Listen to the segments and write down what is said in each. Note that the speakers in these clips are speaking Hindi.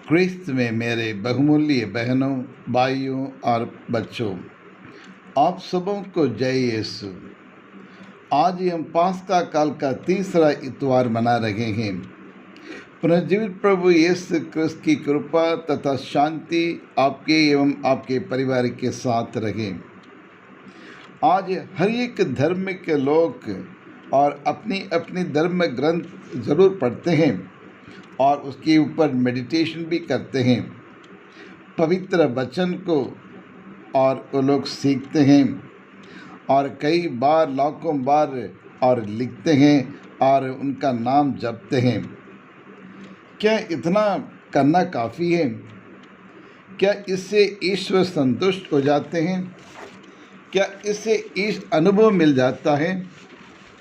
क्रिस्त में मेरे बहुमूल्य बहनों, भाइयों और बच्चों, आप सबों को जय यीशु। आज हम पास्का काल का तीसरा इतवार मना रहे हैं। पुनर्जीवित प्रभु यीशु क्रिस्त की कृपा तथा शांति आपके एवं आपके परिवार के साथ रहे। आज हर एक धर्म के लोग और अपनी अपनी धर्म ग्रंथ ज़रूर पढ़ते हैं और उसके ऊपर मेडिटेशन भी करते हैं, पवित्र वचन को, और वो लोग सीखते हैं और कई बार लाखों बार और लिखते हैं और उनका नाम जपते हैं। क्या इतना करना काफ़ी है? क्या इससे ईश्वर संतुष्ट हो जाते हैं? क्या इससे अनुभव मिल जाता है?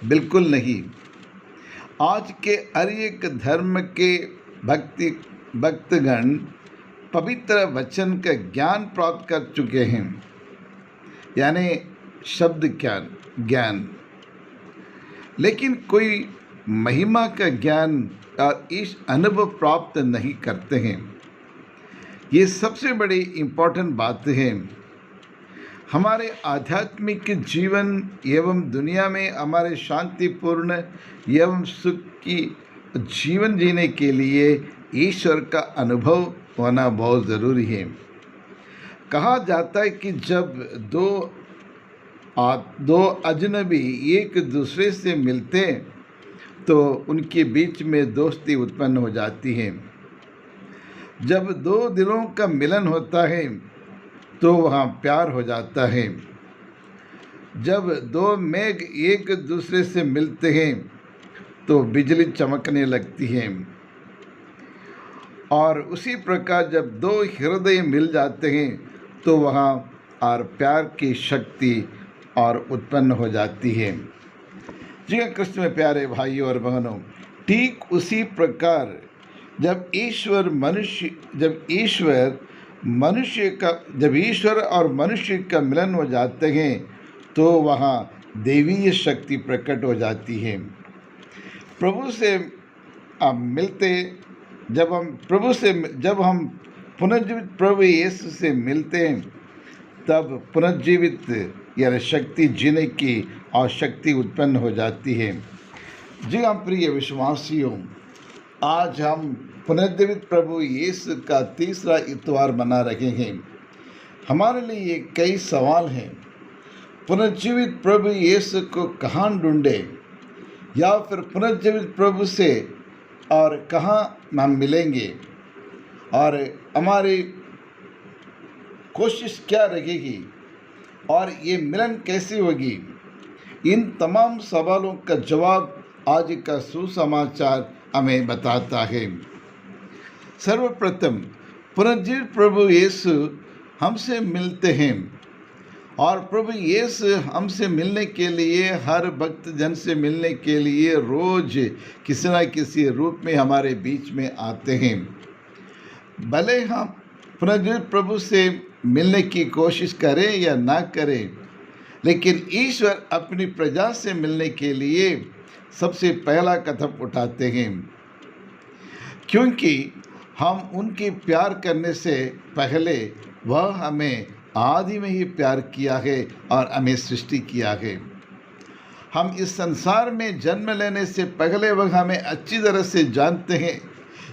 बिल्कुल नहीं। आज के हर एक धर्म के भक्तगण पवित्र वचन का ज्ञान प्राप्त कर चुके हैं, यानी शब्द ज्ञान, लेकिन कोई महिमा का ज्ञान और इस अनुभव प्राप्त नहीं करते हैं। ये सबसे बड़ी इम्पोर्टेंट बात है। हमारे आध्यात्मिक जीवन एवं दुनिया में हमारे शांतिपूर्ण एवं सुख की जीवन जीने के लिए ईश्वर का अनुभव होना बहुत ज़रूरी है। कहा जाता है कि जब दो अजनबी एक दूसरे से मिलते तो उनके बीच में दोस्ती उत्पन्न हो जाती है। जब दो दिलों का मिलन होता है तो वहाँ प्यार हो जाता है। जब दो मेघ एक दूसरे से मिलते हैं तो बिजली चमकने लगती है, और उसी प्रकार जब दो हृदय मिल जाते हैं तो वहाँ और प्यार की शक्ति और उत्पन्न हो जाती है। जी हाँ, कृष्ण में प्यारे भाइयों और बहनों, ठीक उसी प्रकार जब ईश्वर और मनुष्य का मिलन हो जाते हैं तो वहाँ दैवीय शक्ति प्रकट हो जाती है। प्रभु से जब हम पुनर्जीवित प्रभु यीशु से मिलते हैं तब पुनर्जीवित यानी शक्ति जीने की और शक्ति उत्पन्न हो जाती है। जी हाँ प्रिय विश्वासियों, आज हम पुनर्जीवित प्रभु यीशु का तीसरा इतवार मना रहे हैं। हमारे लिए कई सवाल हैं। पुनर्जीवित प्रभु यीशु को कहाँ ढूंढे, या फिर पुनर्जीवित प्रभु से और कहाँ हम मिलेंगे, और हमारी कोशिश क्या रहेगी, और ये मिलन कैसे होगी? इन तमाम सवालों का जवाब आज का सुसमाचार हमें बताता है। सर्वप्रथम पुनर्जीवित प्रभु यीशु हमसे मिलते हैं, और प्रभु यीशु हमसे मिलने के लिए, हर भक्त जन से मिलने के लिए रोज किसी न किसी रूप में हमारे बीच में आते हैं। भले हम पुनर्जीवित प्रभु से मिलने की कोशिश करें या ना करें, लेकिन ईश्वर अपनी प्रजा से मिलने के लिए सबसे पहला कदम उठाते हैं, क्योंकि हम उनके प्यार करने से पहले वह हमें आदि में ही प्यार किया है और हमें सृष्टि किया है। हम इस संसार में जन्म लेने से पहले वह हमें अच्छी तरह से जानते हैं।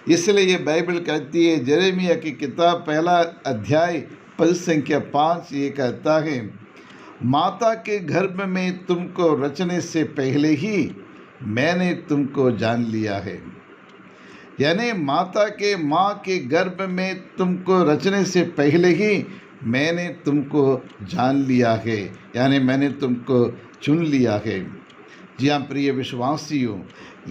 इसलिए ये बाइबल कहती है, यिर्मयाह की किताब 1 पद संख्या 5 ये कहता है, माता के गर्भ में तुमको रचने से पहले ही मैंने तुमको जान लिया है। यानी माँ के गर्भ में तुमको रचने से पहले ही मैंने तुमको जान लिया है, यानी मैंने तुमको चुन लिया है। जी हाँ प्रिय विश्वासियों,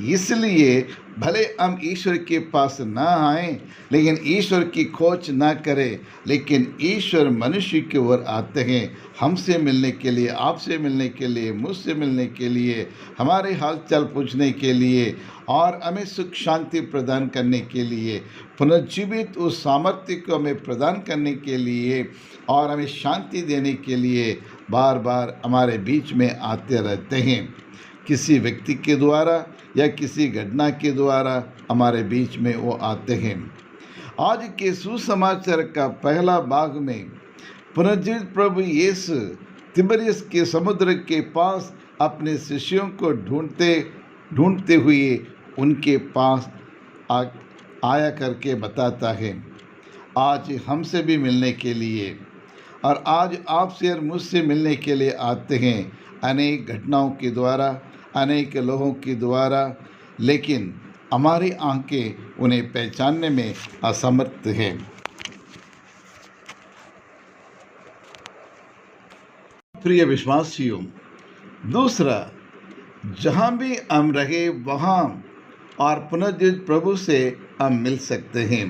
इसलिए भले हम ईश्वर के पास ना आएं, लेकिन ईश्वर की खोज ना करें, लेकिन ईश्वर मनुष्य की ओर आते हैं, हमसे मिलने के लिए, आपसे मिलने के लिए, मुझसे मिलने के लिए, हमारे हालचाल पूछने के लिए और हमें सुख शांति प्रदान करने के लिए, पुनर्जीवित उस सामर्थ्य को हमें प्रदान करने के लिए और हमें शांति देने के लिए बार बार हमारे बीच में आते रहते हैं। किसी व्यक्ति के द्वारा या किसी घटना के द्वारा हमारे बीच में वो आते हैं। आज के सुसमाचार का पहला भाग में पुनर्जीवित प्रभु यीशु तिबरियस के समुद्र के पास अपने शिष्यों को ढूंढते हुए उनके पास आया करके बताता है, आज हमसे भी मिलने के लिए, और आज आपसे और मुझसे मिलने के लिए आते हैं अनेक घटनाओं के द्वारा, अनेक लोगों के द्वारा, लेकिन हमारी आंखें उन्हें पहचानने में असमर्थ हैं। प्रिय विश्वासियों, दूसरा, जहाँ भी हम रहे वहाँ और पुनर्जीवित प्रभु से हम मिल सकते हैं।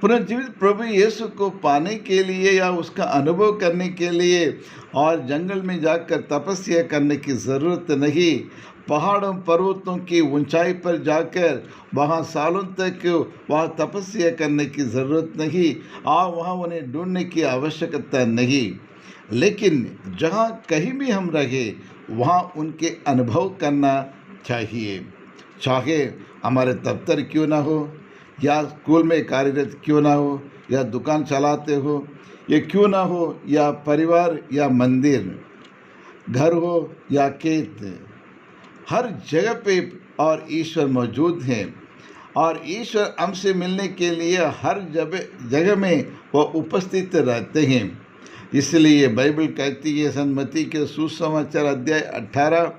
पुनर्जीवित प्रभु यीशु को पाने के लिए या उसका अनुभव करने के लिए और जंगल में जाकर तपस्या करने की ज़रूरत नहीं। पहाड़ों पर्वतों की ऊंचाई पर जाकर वहाँ सालों तक वहाँ तपस्या करने की ज़रूरत नहीं, वहाँ उन्हें ढूंढने की आवश्यकता नहीं। लेकिन जहाँ कहीं भी हम रहे वहाँ उनके अनुभव करना चाहिए, चाहे हमारे दफ्तर क्यों ना हो, या स्कूल में कार्यरत क्यों ना हो, या दुकान चलाते हो ये क्यों ना हो, या परिवार या मंदिर, घर हो या खेत, हर जगह पे और ईश्वर मौजूद हैं और ईश्वर हमसे मिलने के लिए हर जगह में वो उपस्थित रहते हैं। इसलिए बाइबल कहती है, संत मत्ती के सुसमाचार अध्याय 18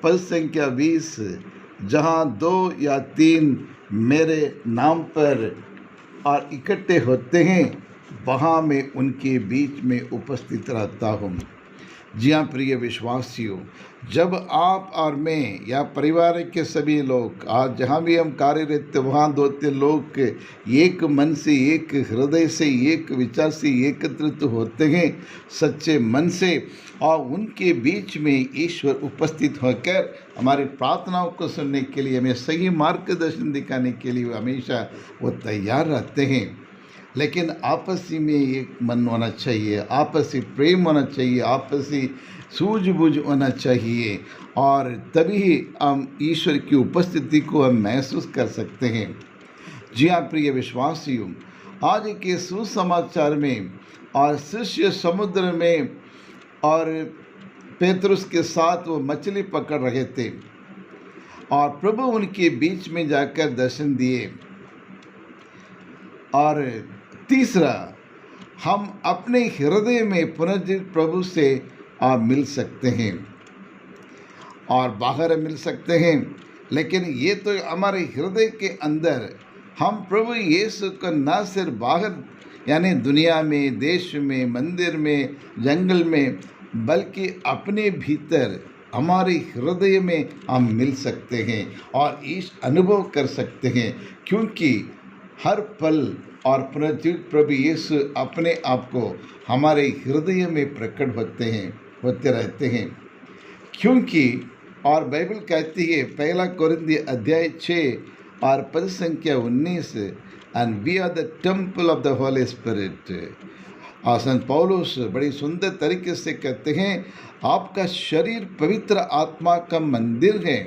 पद संख्या 20, जहाँ 2 या 3 मेरे नाम पर और इकट्ठे होते हैं वहाँ मैं उनके बीच में उपस्थित रहता हूँ। जी हाँ प्रिय विश्वासियों, जब आप और मैं या परिवार के सभी लोग आज जहाँ भी हम कार्यरत वहाँ 2-3 लोग एक मन से, एक हृदय से, एक विचार से एकत्रित होते हैं सच्चे मन से, और उनके बीच में ईश्वर उपस्थित होकर हमारी प्रार्थनाओं को सुनने के लिए, हमें सही मार्गदर्शन दिखाने के लिए हमेशा वो तैयार रहते हैं। लेकिन आपसी में एक मन होना चाहिए, आपसी प्रेम होना चाहिए, आपसी सूझबूझ होना चाहिए, और तभी हम ईश्वर की उपस्थिति को हम महसूस कर सकते हैं। जी हाँ प्रिय विश्वासियों, आज के सुसमाचार में और शिष्य समुद्र में और पेतरुस के साथ वो मछली पकड़ रहे थे और प्रभु उनके बीच में जाकर दर्शन दिए। और तीसरा, हम अपने हृदय में पुनर्जीवित प्रभु से मिल सकते हैं और बाहर मिल सकते हैं, लेकिन ये तो हमारे हृदय के अंदर हम प्रभु यीशु को न सिर्फ बाहर यानी दुनिया में, देश में, मंदिर में, जंगल में, बल्कि अपने भीतर हमारे हृदय में हम मिल सकते हैं और इस अनुभव कर सकते हैं, क्योंकि हर पल और पुनर्जीवित प्रभु यीशु अपने आप को हमारे हृदय में प्रकट होते रहते हैं। क्योंकि और बाइबल कहती है 1 कोरिन्थी अध्याय 6 और पद संख्या 19, and we are the temple of the holy spirit. और संत पौलुस बड़ी सुंदर तरीके से कहते हैं, आपका शरीर पवित्र आत्मा का मंदिर है,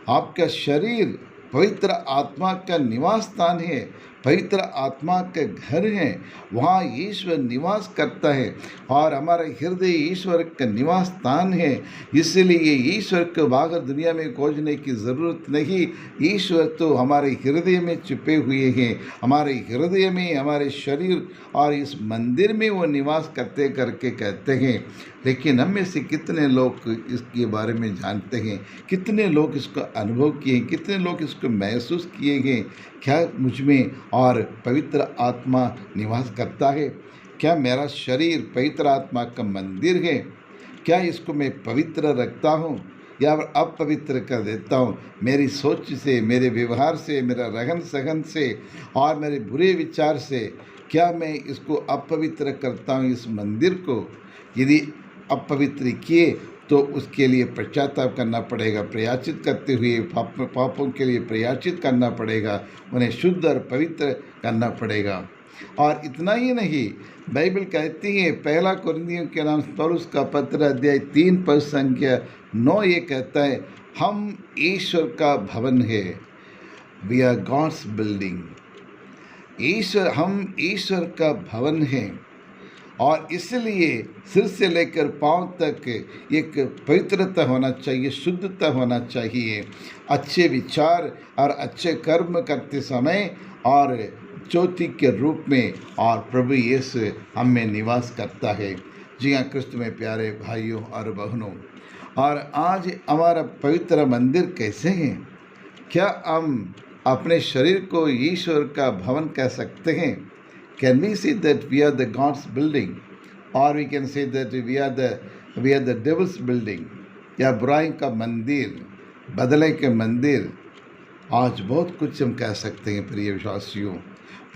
आपका शरीर पवित्र आत्मा का निवास स्थान है, पवित्र आत्मा के घर है, वहाँ ईश्वर निवास करता है और हमारा हृदय ईश्वर का निवास स्थान है। इसलिए ईश्वर को बाहर दुनिया में खोजने की ज़रूरत नहीं, ईश्वर तो हमारे हृदय में छिपे हुए हैं, हमारे हृदय में, हमारे शरीर और इस मंदिर में वो निवास करते करके कहते हैं। लेकिन हम में से कितने लोग इसके बारे में जानते हैं, कितने लोग इसको अनुभव किए, कितने लोग इसको महसूस किए हैं? क्या मुझ में और पवित्र आत्मा निवास करता है? क्या मेरा शरीर पवित्र आत्मा का मंदिर है? क्या इसको मैं पवित्र रखता हूँ या अपवित्र कर देता हूँ? मेरी सोच से, मेरे व्यवहार से, मेरा रहन सहन से और मेरे बुरे विचार से क्या मैं इसको अपवित्र करता हूँ? इस मंदिर को यदि अपवित्र किए तो उसके लिए पश्चाताप करना पड़ेगा, प्रयाचित करते हुए पापों के लिए प्रयाचित करना पड़ेगा, उन्हें शुद्ध और पवित्र करना पड़ेगा। और इतना ही नहीं, बाइबल कहती है 1 कोरिन्थियों के नाम पौलुस का पत्र अध्याय 3 पद संख्या 9 ये कहता है, हम ईश्वर का भवन है, वी आर गॉड्स बिल्डिंग। हम ईश्वर का भवन हैं और इसलिए सिर से लेकर पांव तक एक पवित्रता होना चाहिए, शुद्धता होना चाहिए, अच्छे विचार और अच्छे कर्म करते समय और ज्योति के रूप में, और प्रभु यीशु हम में निवास करता है। जी हाँ क्रिस्त में प्यारे भाइयों और बहनों, और आज हमारा पवित्र मंदिर कैसे है? क्या हम अपने शरीर को ईश्वर का भवन कह सकते हैं? Can we say that we are the God's building, or we can say that we are the devil's building, या बुराई का मंदिर, बदले के मंदिर? आज बहुत कुछ हम कह सकते हैं प्रिय विश्वासियों।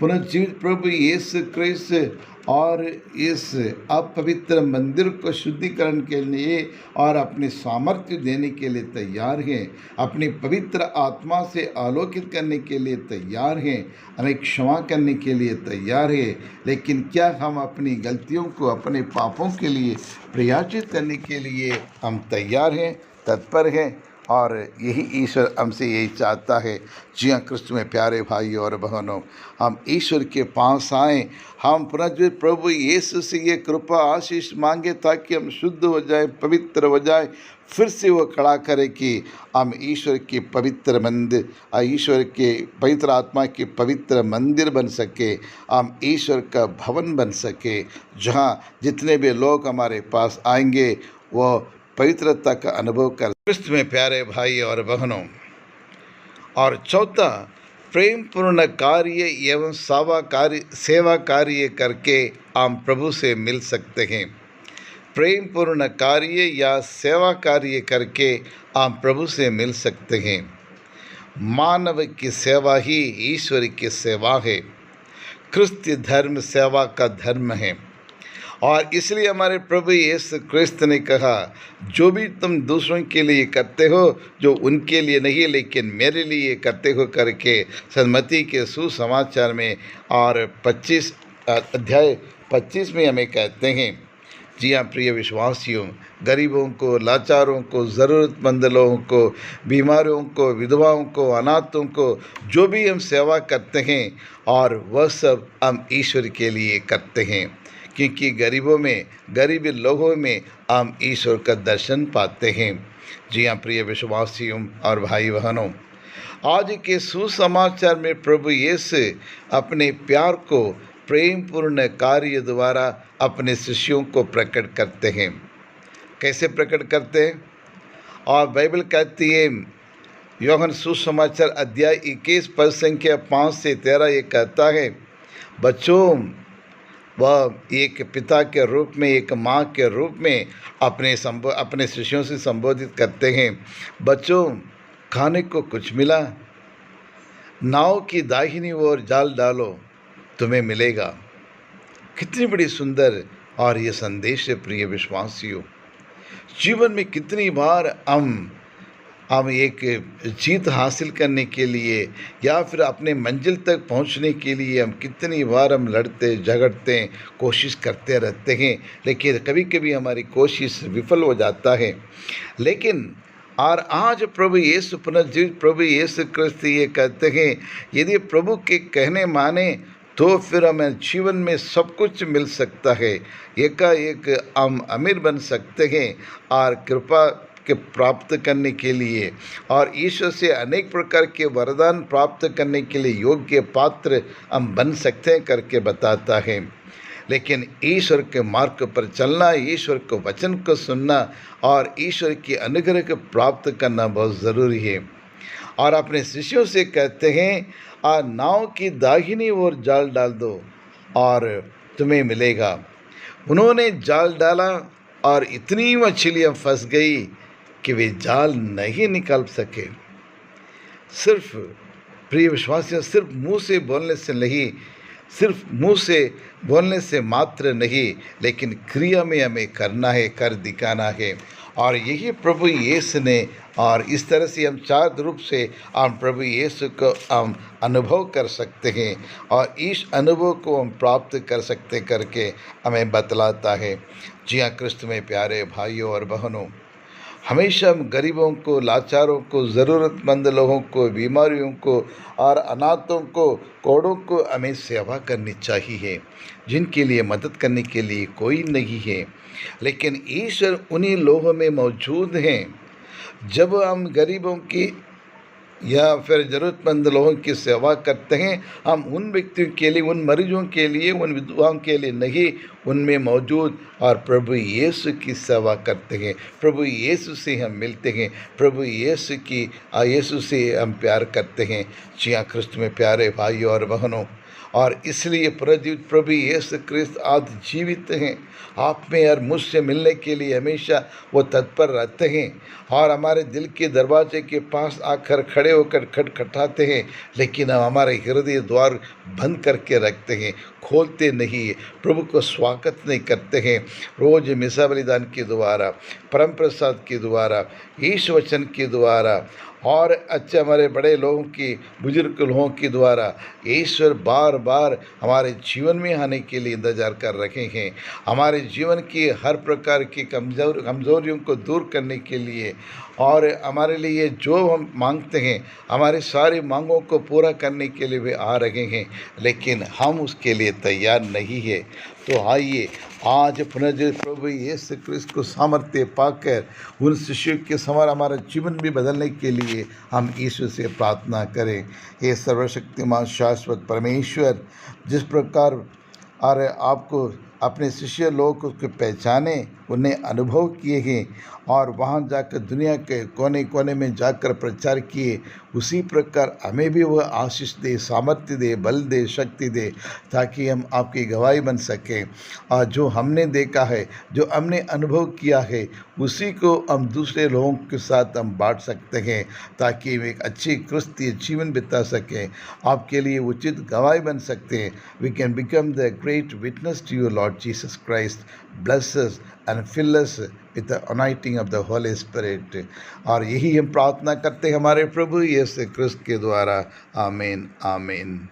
पुनर्जीवित प्रभु यीशु क्रिस्त और इस अपवित्र मंदिर को शुद्धिकरण के लिए और अपने सामर्थ्य देने के लिए तैयार हैं, अपनी पवित्र आत्मा से आलोकित करने के लिए तैयार हैं, हमें क्षमा करने के लिए तैयार है। लेकिन क्या हम अपनी गलतियों को, अपने पापों के लिए प्रयाचित करने के लिए हम तैयार हैं, तत्पर हैं? और यही ईश्वर हमसे यही चाहता है। जी हाँ क्रिस्त में प्यारे भाई और बहनों, हम ईश्वर के पास आएँ, हम पुनर्जीवित प्रभु यीशु से ये कृपा आशीष मांगे ताकि हम शुद्ध हो जाएं, पवित्र हो जाएं। फिर से वो खड़ा करे कि हम ईश्वर के पवित्र मंदिर, ईश्वर के पवित्र आत्मा के पवित्र मंदिर बन सके, हम ईश्वर का भवन बन सके, जहाँ जितने भी लोग हमारे पास आएंगे वो पवित्रता का अनुभव कर। क्रिस्त में प्यारे भाई और बहनों, और चौथा, प्रेम पूर्ण कार्य एवं सेवा कार्य करके हम प्रभु से मिल सकते हैं। प्रेम पूर्ण कार्य या सेवा कार्य करके हम प्रभु से मिल सकते हैं। मानव की सेवा ही ईश्वर की सेवा है। क्रिस्तीय धर्म सेवा का धर्म है, और इसलिए हमारे प्रभु यीशु क्रिस्त ने कहा, जो भी तुम दूसरों के लिए करते हो, जो उनके लिए नहीं लेकिन मेरे लिए करते हो करके सन्मति के सुसमाचार में और 25 अध्याय 25 में हमें कहते हैं। जी हाँ प्रिय विश्वासियों, गरीबों को, लाचारों को, ज़रूरतमंद लोगों को, बीमारों को, विधवाओं को, अनाथों को, जो भी हम सेवा करते हैं, और वह सब हम ईश्वर के लिए करते हैं, क्योंकि गरीब लोगों में हम ईश्वर का दर्शन पाते हैं। जी हाँ प्रिय विश्वासियों और भाई बहनों, आज के सुसमाचार में प्रभु यीशु अपने प्यार को प्रेम पूर्ण कार्य द्वारा अपने शिष्यों को प्रकट करते हैं। कैसे प्रकट करते हैं? और बाइबल कहती है, यूहन्ना सुसमाचार अध्याय 21 पद संख्या 5 से 13 ये कहता है, बच्चों, वह एक पिता के रूप में, एक माँ के रूप में अपने शिष्यों से संबोधित करते हैं, बच्चों, खाने को कुछ मिला? नाव की दाहिनी ओर जाल डालो, तुम्हें मिलेगा। कितनी बड़ी सुंदर और ये संदेश है प्रिय विश्वासियों। जीवन में कितनी बार हम एक जीत हासिल करने के लिए या फिर अपने मंजिल तक पहुंचने के लिए हम कितनी बार हम लड़ते झगड़ते कोशिश करते रहते हैं, लेकिन कभी कभी हमारी कोशिश विफल हो जाता है। लेकिन और आज प्रभु यीशु, पुनर्जीवित प्रभु यीशु क्रिस्त ये कहते हैं, यदि प्रभु के कहने माने तो फिर हमें जीवन में सब कुछ मिल सकता है। एकाएक हम अमीर बन सकते हैं और कृपा के प्राप्त करने के लिए और ईश्वर से अनेक प्रकार के वरदान प्राप्त करने के लिए योग्य पात्र हम बन सकते हैं करके बताता है। लेकिन ईश्वर के मार्ग पर चलना, ईश्वर के वचन को सुनना और ईश्वर की अनुग्रह को प्राप्त करना बहुत ज़रूरी है। और अपने शिष्यों से कहते हैं, नाव की दाहिनी ओर जाल डाल दो और तुम्हें मिलेगा। उन्होंने जाल डाला और इतनी मछलियाँ फंस गई कि वे जाल नहीं निकाल सके। सिर्फ प्रिय विश्वासियों, सिर्फ मुंह से बोलने से नहीं, सिर्फ मुंह से बोलने से मात्र नहीं, लेकिन क्रिया में हमें करना है, कर दिखाना है। और यही प्रभु यीशु ने, और इस तरह से हम चार रूप से हम प्रभु यीशु को हम अनुभव कर सकते हैं और इस अनुभव को हम प्राप्त कर सकते करके हमें बतलाता है। जी हाँ क्रिस्त में प्यारे भाइयों और बहनों, हमेशा हम गरीबों को, लाचारों को, ज़रूरतमंद लोगों को, बीमारियों को और अनाथों को, कोढ़ों को हमें सेवा करनी चाहिए, जिनके लिए मदद करने के लिए कोई नहीं है। लेकिन ईश्वर उन्हीं लोगों में मौजूद हैं। जब हम गरीबों की या फिर ज़रूरतमंद लोगों की सेवा करते हैं, हम उन व्यक्तियों के लिए, उन मरीजों के लिए, उन विधवाओं के लिए नहीं, उनमें मौजूद और प्रभु यीशु की सेवा करते हैं। प्रभु यीशु से हम मिलते हैं, प्रभु यीशु से हम प्यार करते हैं। जी हाँ ख्रिस्त में प्यारे भाइयों और बहनों, और इसलिए प्रभु यीशु क्रिस्त आज जीवित हैं। आप में और मुझसे मिलने के लिए हमेशा वो तत्पर रहते हैं और हमारे दिल के दरवाजे के पास आकर खड़े होकर खटखटाते हैं, लेकिन हम हमारे हृदय द्वार बंद करके रखते हैं, खोलते नहीं है, प्रभु को स्वागत नहीं करते हैं। रोज़ मिसा बलिदान के द्वारा, परम प्रसाद के द्वारा, ईश वचन के द्वारा और अच्छे हमारे बड़े लोगों की, बुजुर्ग लोगों के द्वारा ईश्वर बार बार हमारे जीवन में आने के लिए इंतज़ार कर रहे हैं। हमारे जीवन की हर प्रकार की कमज़ोरियों को दूर करने के लिए और हमारे लिए जो हम मांगते हैं, हमारे सारी मांगों को पूरा करने के लिए वे आ रहे हैं, लेकिन हम उसके लिए तैयार नहीं है। तो आइए आज पुनः प्रभु यीशु क्रिस्त को सामर्थ्य पाकर उन शिष्यों के समान हमारा जीवन भी बदलने के लिए हम ईश्वर से प्रार्थना करें। हे सर्वशक्तिमान शाश्वत परमेश्वर, जिस प्रकार और आपको अपने शिष्य लोग को पहचाने, उन्हें अनुभव किए हैं और वहाँ जाकर दुनिया के कोने कोने में जाकर प्रचार किए, उसी प्रकार हमें भी वह आशीष दे, सामर्थ्य दे, बल दे, शक्ति दे, ताकि हम आपकी गवाही बन सकें और जो हमने देखा है, जो हमने अनुभव किया है, उसी को हम दूसरे लोगों के साथ हम बांट सकते हैं, ताकि वे एक अच्छी क्रिस्तीय जीवन बिता सकें, आपके लिए उचित गवाही बन सकते हैं। We can become the great witness to you Lord Jesus Christ. Bless us and fill us with the anointing of the Holy Spirit। और यही हम प्रार्थना करते हैं हमारे प्रभु यीशु क्रिस्त के द्वारा। आमीन आमीन।